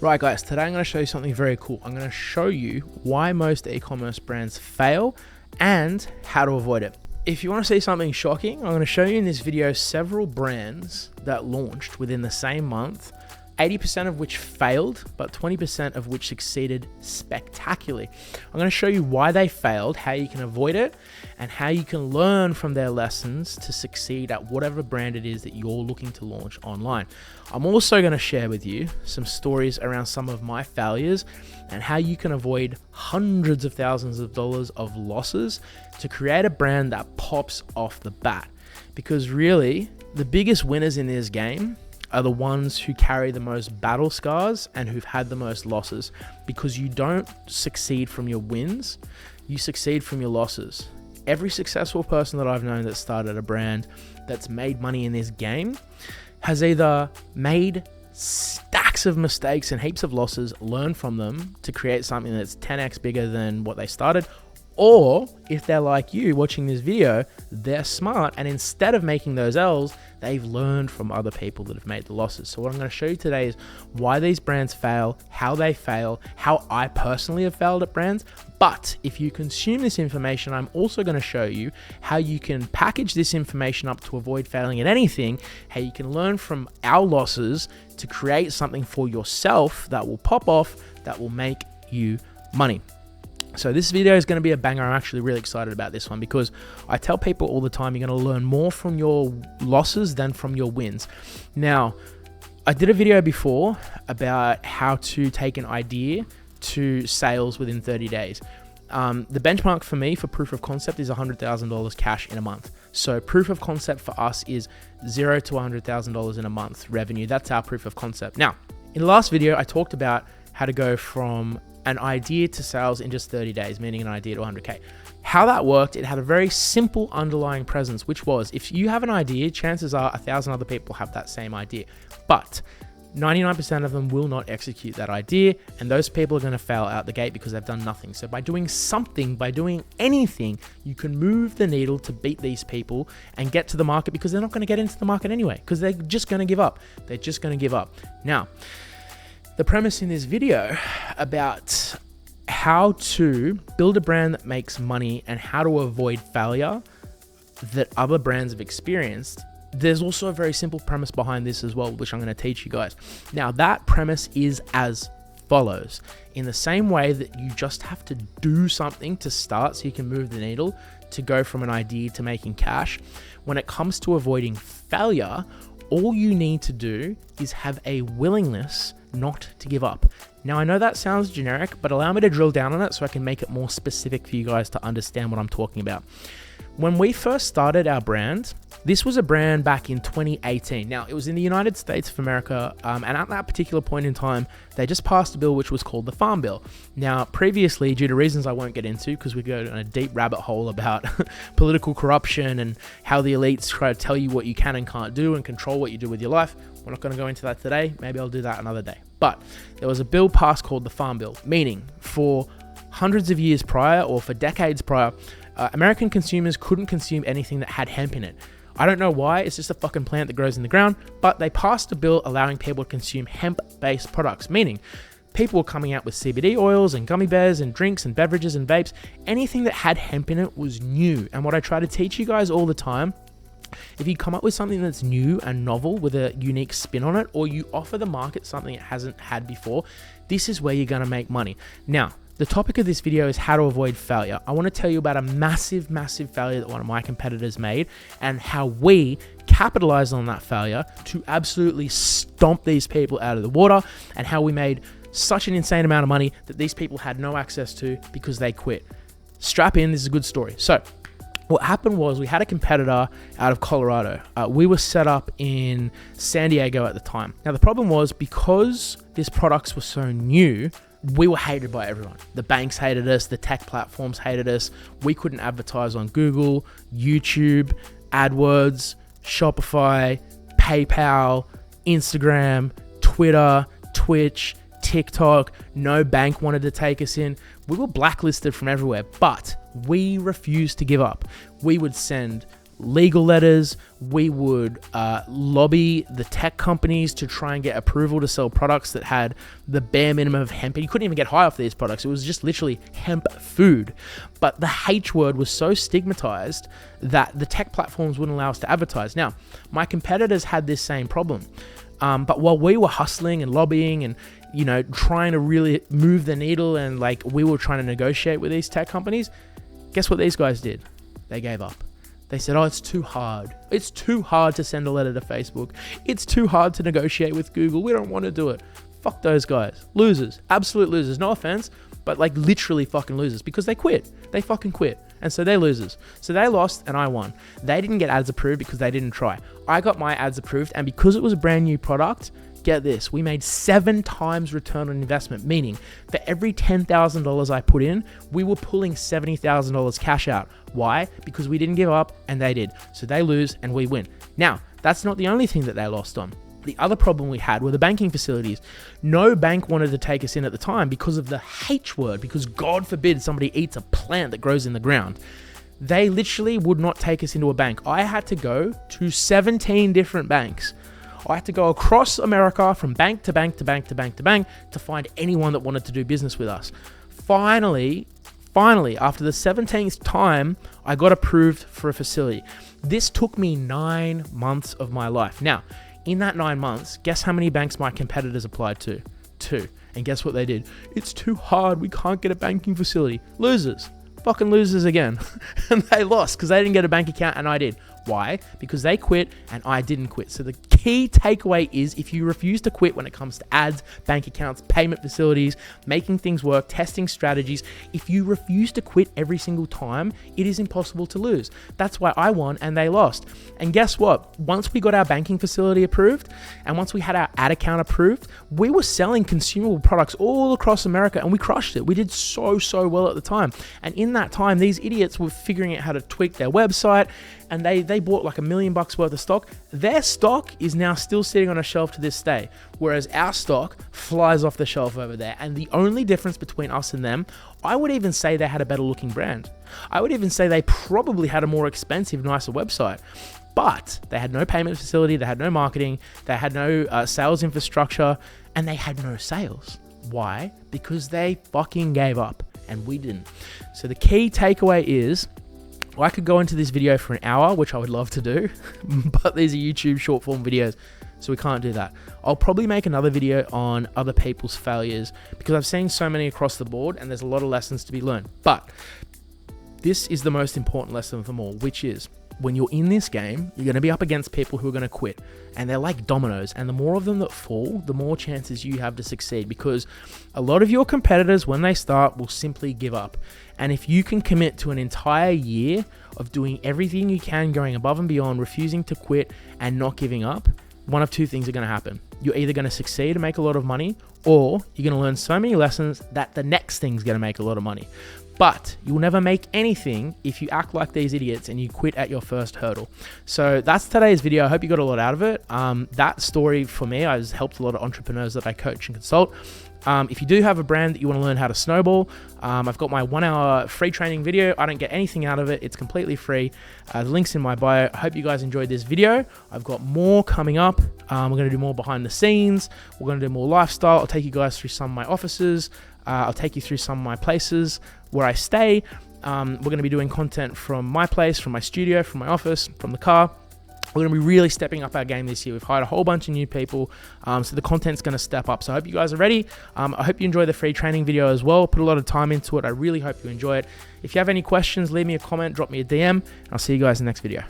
Right guys, today I'm going to show you something very cool. I'm going to show you why most e-commerce brands fail and how to avoid it. If you want to see something shocking, I'm going to show you in this video several brands that launched within the same month, 80% of which failed, but 20% of which succeeded spectacularly. I'm going to show you why they failed, how you can avoid it, and how you can learn from their lessons to succeed at whatever brand it is that you're looking to launch online. I'm also going to share with you some stories around some of my failures and how you can avoid hundreds of thousands of dollars of losses to create a brand that pops off the bat. Because really, the biggest winners in this game are the ones who carry the most battle scars and who've had the most losses, because you don't succeed from your wins, you succeed from your losses. Every successful person that I've known that started a brand that's made money in this game has either made stacks of mistakes and heaps of losses, learned from them to create something that's 10x bigger than what they started, or if they're like you watching this video, they're smart and instead of making those L's, they've learned from other people that have made the losses. So what I'm going to show you today is why these brands fail, how they fail, how I personally have failed at brands. But if you consume this information, I'm also going to show you how you can package this information up to avoid failing at anything, how you can learn from our losses to create something for yourself that will pop off, that will make you money. So this video is going to be a banger. I'm actually really excited about this one because I tell people all the time, you're going to learn more from your losses than from your wins. Now, I did a video before about how to take an idea to sales within 30 days. The benchmark for me for proof of concept is $100,000 cash in a month. So proof of concept for us is $0 to $100,000 in a month revenue. That's our proof of concept. Now, in the last video, I talked about how to go from an idea to sales in just 30 days, meaning an idea to 100K. How that worked, it had a very simple underlying presence, which was if you have an idea, chances are 1,000 other people have that same idea, but 99% of them will not execute that idea, and those people are going to fail out the gate because they've done nothing. So by doing something, by doing anything, you can move the needle to beat these people and get to the market, because they're not going to get into the market anyway, because they're just going to give up. They're just going to give up. Now, the premise in this video about how to build a brand that makes money and how to avoid failure that other brands have experienced, there's also a very simple premise behind this as well, which I'm going to teach you guys. Now, that premise is as follows. In the same way that you just have to do something to start so you can move the needle to go from an idea to making cash, when it comes to avoiding failure, all you need to do is have a willingness not to give up. Now, I know that sounds generic, but allow me to drill down on it so I can make it more specific for you guys to understand what I'm talking about. When we first started our brand, this was a brand back in 2018. Now, it was in the United States of America, and at that particular point in time, they just passed a bill which was called the Farm Bill. Now, previously, due to reasons I won't get into because we go down a deep rabbit hole about political corruption and how the elites try to tell you what you can and can't do and control what you do with your life, we're not going to go into that today. Maybe I'll do that another day. But there was a bill passed called the Farm Bill, meaning for hundreds of years prior or for decades prior, American consumers couldn't consume anything that had hemp in it. I don't know why, it's just a fucking plant that grows in the ground, but they passed a bill allowing people to consume hemp-based products, meaning people were coming out with CBD oils and gummy bears and drinks and beverages and vapes. Anything that had hemp in it was new. And what I try to teach you guys all the time, if you come up with something that's new and novel with a unique spin on it, or you offer the market something it hasn't had before, this is where you're going to make money. Now, the topic of this video is how to avoid failure. I want to tell you about a massive, massive failure that one of my competitors made and how we capitalized on that failure to absolutely stomp these people out of the water, and how we made such an insane amount of money that these people had no access to because they quit. Strap in, this is a good story. So what happened was we had a competitor out of Colorado. We were set up in San Diego at the time. Now, the problem was because these products were so new, we were hated by everyone. The banks hated us, the tech platforms hated us. We couldn't advertise on Google, YouTube, AdWords, Shopify, PayPal, Instagram, Twitter, Twitch, TikTok. No bank wanted to take us in. We were blacklisted from everywhere, but we refused to give up. We would send legal letters. We would lobby the tech companies to try and get approval to sell products that had the bare minimum of hemp. And you couldn't even get high off these products. It was just literally hemp food. But the H word was so stigmatized that the tech platforms wouldn't allow us to advertise. Now, my competitors had this same problem. But while we were hustling and lobbying and, trying to really move the needle, and like we were trying to negotiate with these tech companies, guess what these guys did? They gave up. They said, it's too hard. It's too hard to send a letter to Facebook. It's too hard to negotiate with Google. We don't want to do it. Fuck those guys. Losers. Absolute losers. No offense, but like literally fucking losers, because they quit. They fucking quit. And so they're losers. So they lost and I won. They didn't get ads approved because they didn't try. I got my ads approved, and because it was a brand new product, get this, we made 7 times return on investment, meaning for every $10,000 I put in, we were pulling $70,000 cash out. Why? Because we didn't give up and they did. So they lose and we win. Now, that's not the only thing that they lost on. The other problem we had were the banking facilities. No bank wanted to take us in at the time because of the H word, because God forbid somebody eats a plant that grows in the ground. They literally would not take us into a bank. I had to go to 17 different banks. I had to go across America from bank to bank to bank to bank to bank to find anyone that wanted to do business with us. Finally, after the 17th time, I got approved for a facility. This took me 9 months of my life. Now, in that 9 months, guess how many banks my competitors applied to? 2. And guess what they did? It's too hard. We can't get a banking facility. Losers. Fucking losers again. And they lost because they didn't get a bank account and I did. Why? Because they quit and I didn't quit. So the key takeaway is, if you refuse to quit when it comes to ads, bank accounts, payment facilities, making things work, testing strategies, if you refuse to quit every single time, it is impossible to lose. That's why I won and they lost. And guess what? Once we got our banking facility approved and once we had our ad account approved, we were selling consumable products all across America and we crushed it. We did so well at the time. And in that time, these idiots were figuring out how to tweak their website, and they bought like $1 million worth of stock. Their stock is now still sitting on a shelf to this day, whereas our stock flies off the shelf over there. And the only difference between us and them, I would even say they had a better looking brand. I would even say they probably had a more expensive, nicer website. But they had no payment facility, they had no marketing, they had no sales infrastructure, and they had no sales. Why? Because they fucking gave up, and we didn't. So the key takeaway is, I could go into this video for an hour, which I would love to do, but these are YouTube short form videos, so we can't do that. I'll probably make another video on other people's failures because I've seen so many across the board and there's a lot of lessons to be learned. But this is the most important lesson of them all, which is, when you're in this game, you're going to be up against people who are going to quit, and they're like dominoes, and the more of them that fall, the more chances you have to succeed, because a lot of your competitors, when they start, will simply give up. And if you can commit to an entire year of doing everything you can, going above and beyond, refusing to quit and not giving up, one of two things are going to happen. You're either going to succeed and make a lot of money, or you're going to learn so many lessons that the next thing's going to make a lot of money. But you'll never make anything if you act like these idiots and you quit at your first hurdle. So that's today's video. I hope you got a lot out of it. That story for me has helped a lot of entrepreneurs that I coach and consult. If you do have a brand that you want to learn how to snowball, I've got my 1-hour free training video. I don't get anything out of it. It's completely free. The link's in my bio. I hope you guys enjoyed this video. I've got more coming up. We're going to do more behind the scenes. We're going to do more lifestyle. I'll take you guys through some of my offices. I'll take you through some of my places where I stay. We're going to be doing content from my place, from my studio, from my office, from the car. We're going to be really stepping up our game this year. We've hired a whole bunch of new people, so the content's going to step up. So I hope you guys are ready. I hope you enjoy the free training video as well. Put a lot of time into it. I really hope you enjoy it. If you have any questions, leave me a comment, drop me a DM, and I'll see you guys in the next video.